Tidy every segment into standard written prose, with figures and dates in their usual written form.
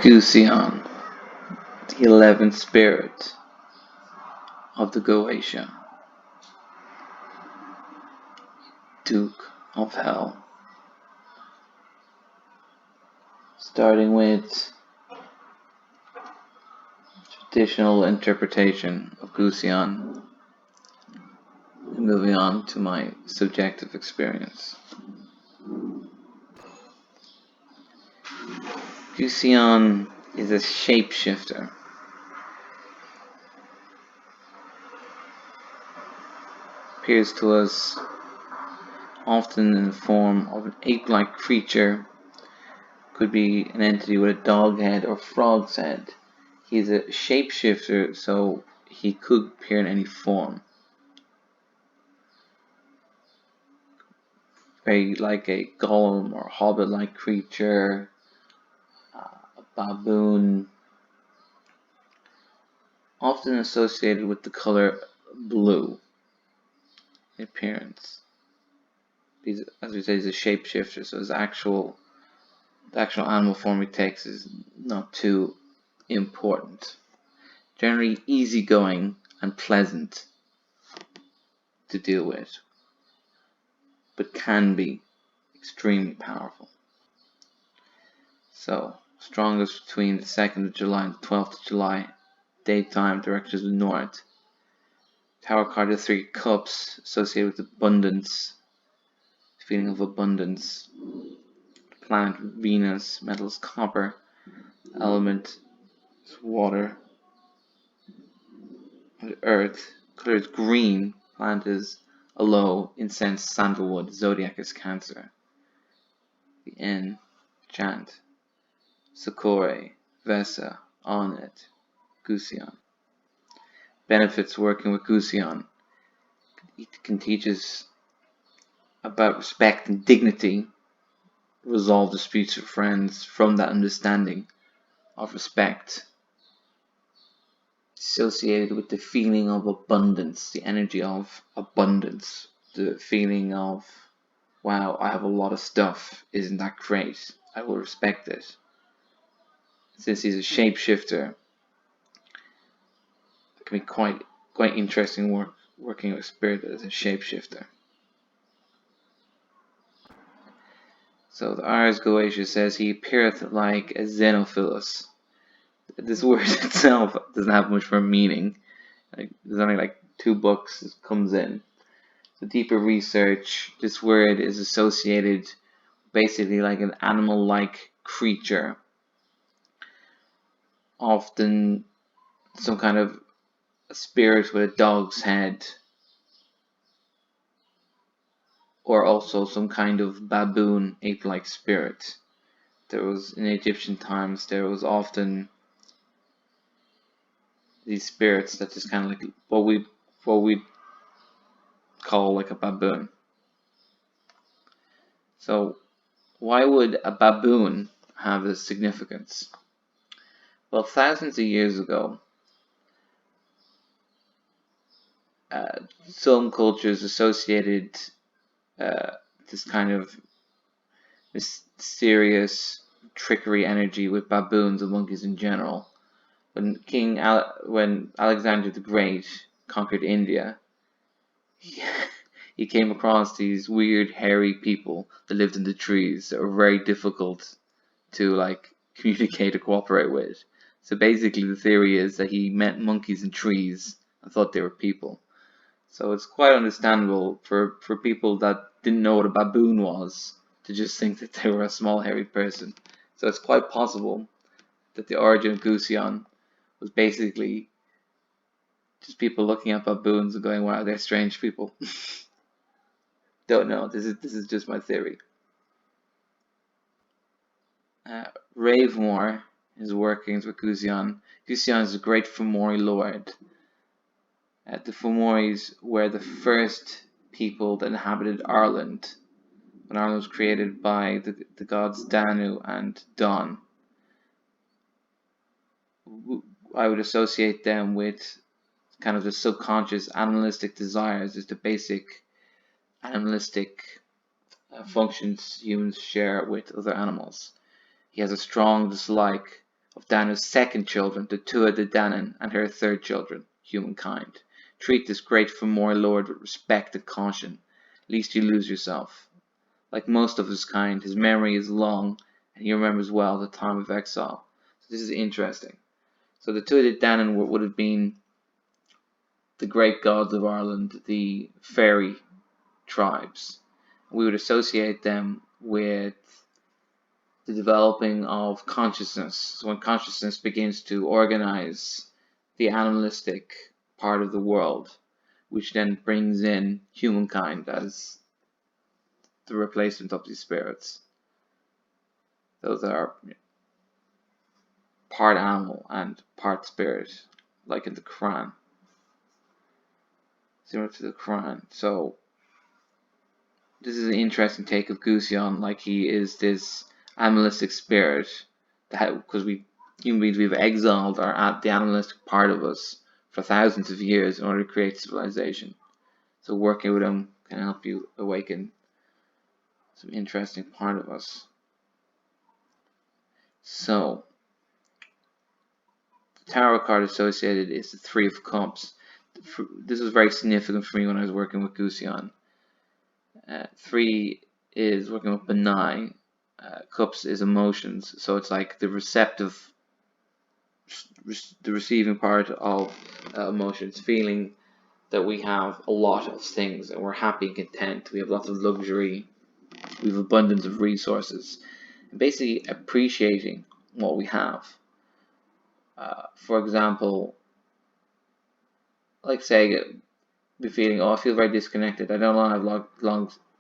Gusion, the 11th spirit of the Goetia, Duke of Hell. Starting with traditional interpretation of Gusion and moving on to my subjective experience. Gusion is a shapeshifter. Appears to us often in the form of an ape-like creature. Could be an entity with a dog head or frog's head. He's a shapeshifter, so he could appear in any form. Very like a golem or hobbit-like creature, a baboon, often associated with the color blue in appearance. As we say, he's a shapeshifter, so the actual animal form he takes is not too important. Generally easygoing and pleasant to deal with, but can be extremely powerful. So, strongest between the 2nd of July and the 12th of July, daytime, direction to the north. Tower card of 3 cups, associated with abundance, feeling of abundance. Planet Venus, metals copper, element is water, and earth, color is green, plant is aloe, incense sandalwood, zodiac is Cancer. The N, chant, Sakore, Vesa, Onet, Gusion. Benefits working with Gusion. It can teach us about respect and dignity, resolve disputes with friends from that understanding of respect. Associated with the feeling of abundance, the energy of abundance, the feeling of, wow, I have a lot of stuff, isn't that great? I will respect it. Since he's a shapeshifter, it can be quite interesting working with spirit as a shapeshifter. So the Ars Goetia says he appeareth like a Xenophilus. This word itself doesn't have much more meaning. There's only like 2 books it comes in. The deeper research, this word is associated basically like an animal-like creature. Often some kind of a spirit with a dog's head, or also some kind of baboon, ape-like spirit. There was, in Egyptian times, there was often these spirits that just kind of like what we call like a baboon. So why would a baboon have this significance? Well, thousands of years ago, some cultures associated this kind of mysterious trickery energy with baboons and monkeys in general. When Alexander the Great conquered India, he came across these weird hairy people that lived in the trees that were very difficult to like communicate or cooperate with. So basically the theory is that he met monkeys in trees and thought they were people. So it's quite understandable for people that didn't know what a baboon was to just think that they were a small hairy person. So it's quite possible that the origin of Gusion was basically just people looking at baboons and going, wow, they're strange people. Don't know. This is just my theory. Ravemore, his workings with Gusion. Gusion is a great Fomori lord. The Fomoris were the first people that inhabited Ireland when Ireland was created by the gods Danu and Don. I would associate them with kind of the subconscious animalistic desires, is the basic animalistic functions humans share with other animals. He has a strong dislike of Danu's second children, the Tua de Danann, and her third children, humankind. Treat this great Fomor lord with respect and caution, lest you lose yourself. Like most of his kind, his memory is long, and he remembers well the time of exile. So this is interesting. So the Tua de Danann would have been the great gods of Ireland, the fairy tribes. We would associate them with the developing of consciousness. So when consciousness begins to organize the animalistic part of the world, which then brings in humankind as the replacement of these spirits. Those are part animal and part spirit, like in the Quran. Similar to the Quran. So this is an interesting take of Gusion, like he is this animalistic spirit, because human beings, we've exiled the animalistic part of us for thousands of years in order to create civilization. So working with him can help you awaken some interesting part of us. So the tarot card associated is the Three of Cups. This was very significant for me when I was working with Gusion. 3 is working with Benai. Cups is emotions, so it's like the receiving part of emotions, feeling that we have a lot of things and we're happy and content. We have lots of luxury. We have abundance of resources. And basically appreciating what we have. For example, like say, be feeling, oh, I feel very disconnected. I don't have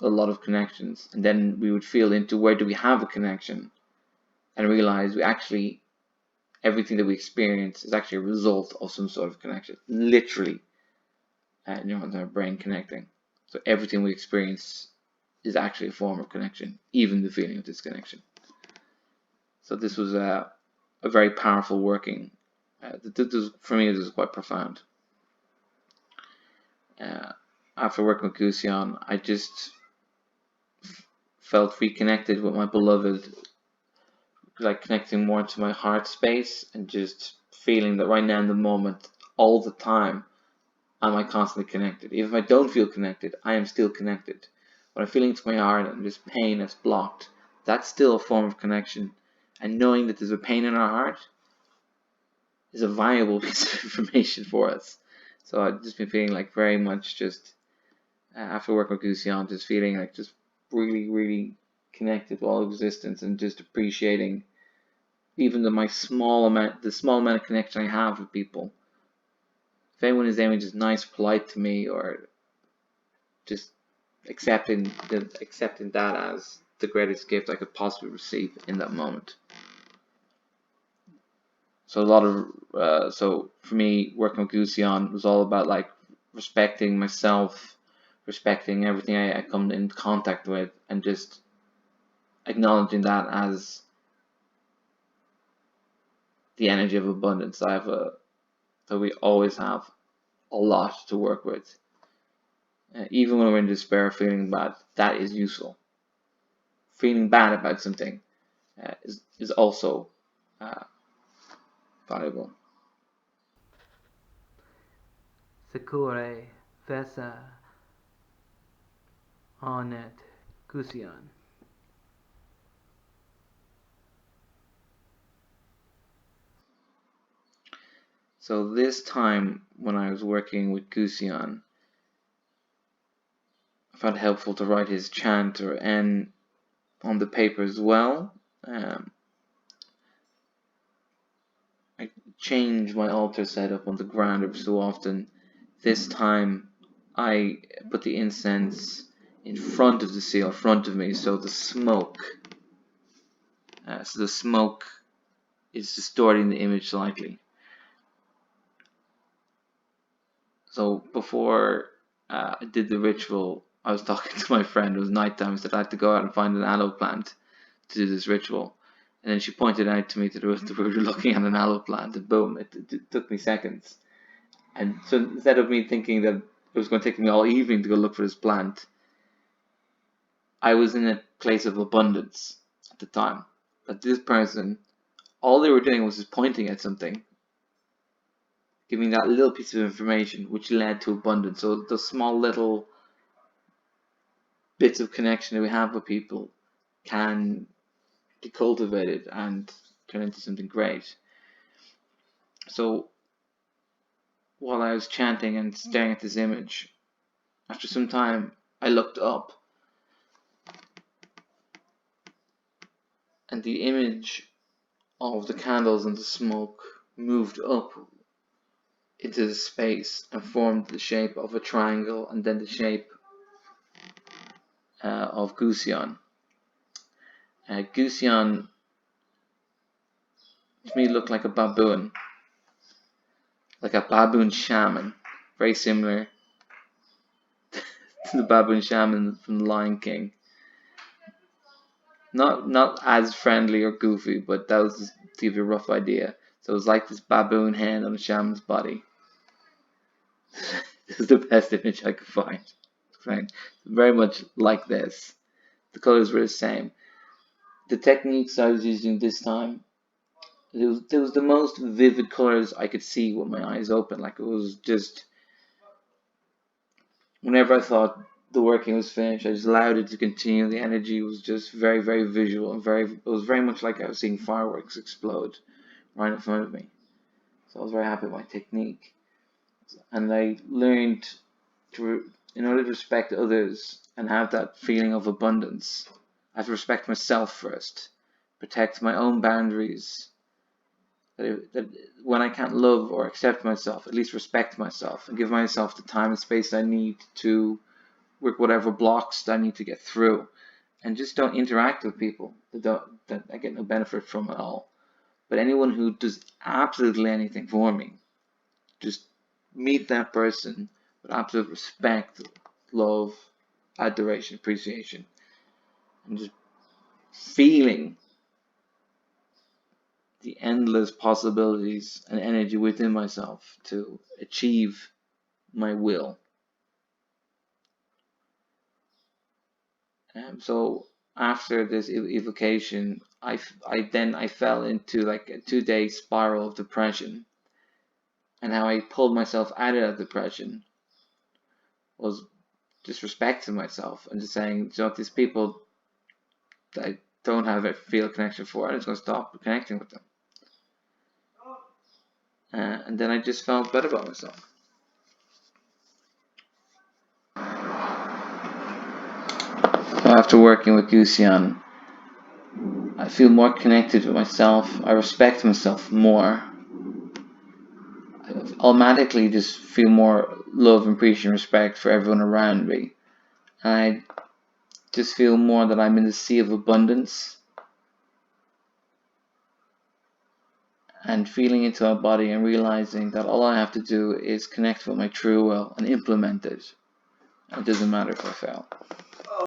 a lot of connections. And then we would feel into where do we have a connection and realize everything that we experience is actually a result of some sort of connection. Literally, neurons in our brain connecting. So everything we experience is actually a form of connection, even the feeling of disconnection. So this was a very powerful working. For me, this is quite profound. After working with Gusion, I just felt reconnected with my beloved, like connecting more to my heart space and just feeling that right now in the moment, all the time, am I constantly connected. Even if I don't feel connected, I am still connected. When I'm feeling to my heart and there's pain that's blocked, that's still a form of connection. And knowing that there's a pain in our heart is a valuable piece of information for us. So I've just been feeling like very much just after working with Gusion, just feeling like just really, really connected to all existence and just appreciating even the small amount of connection I have with people. If anyone is there just nice, polite to me, or just accepting that as the greatest gift I could possibly receive in that moment. So so for me, working with Gusion was all about like respecting myself, respecting everything I come in contact with, and just acknowledging that as the energy of abundance. So we always have a lot to work with. Even when we're in despair, feeling bad, that is useful. Feeling bad about something is also valuable. Sakure Vesa Onet Gusion. So this time when I was working with Gusion, I found it helpful to write his chant or N on the paper as well. I change my altar setup on the ground every so often. This time I put the incense in front of the seal, in front of me, so the smoke is distorting the image slightly. So before I did the ritual, I was talking to my friend. It was nighttime, so I had to go out and find an aloe plant to do this ritual. And then she pointed out to me that we were looking at an aloe plant, and boom, it took me seconds. And so instead of me thinking that it was going to take me all evening to go look for this plant, I was in a place of abundance at the time. That this person all they were doing was just pointing at something, giving that little piece of information, which led to abundance. So the small little bits of connection that we have with people can be cultivated and turn into something great. So while I was chanting and staring at this image, after some time I looked up, and the image of the candles and the smoke moved up into the space and formed the shape of a triangle and then the shape of Gusion. Gusion to me looked like a baboon shaman, very similar to the baboon shaman from The Lion King. Not as friendly or goofy, but that was just to give you a rough idea. So it was like this baboon hand on a shaman's body. This is the best image I could find. Right? Very much like this. The colors were the same. The techniques I was using this time, there was the most vivid colors I could see with my eyes open. Like, it was just, whenever I thought the working was finished, I just allowed it to continue. The energy was just very, very visual and it was very much like I was seeing fireworks explode right in front of me. So I was very happy with my technique. And I learned in order to respect others and have that feeling of abundance, I have to respect myself first, protect my own boundaries. That when I can't love or accept myself, at least respect myself and give myself the time and space I need to work whatever blocks that I need to get through, and just don't interact with people that I get no benefit from at all. But anyone who does absolutely anything for me, just meet that person with absolute respect, love, adoration, appreciation, and just feeling the endless possibilities and energy within myself to achieve my will. So after this evocation, I fell into like a 2-day spiral of depression, and how I pulled myself out of that depression was just respecting myself and just saying, you know, these people that I don't have a feel connection for, I'm just going to stop connecting with them. And then I just felt better about myself. So after working with Gusion, I feel more connected with myself. I respect myself more. I automatically just feel more love and appreciation and respect for everyone around me. And I just feel more that I'm in the sea of abundance. And feeling into my body and realizing that all I have to do is connect with my true will and implement it. It doesn't matter if I fail.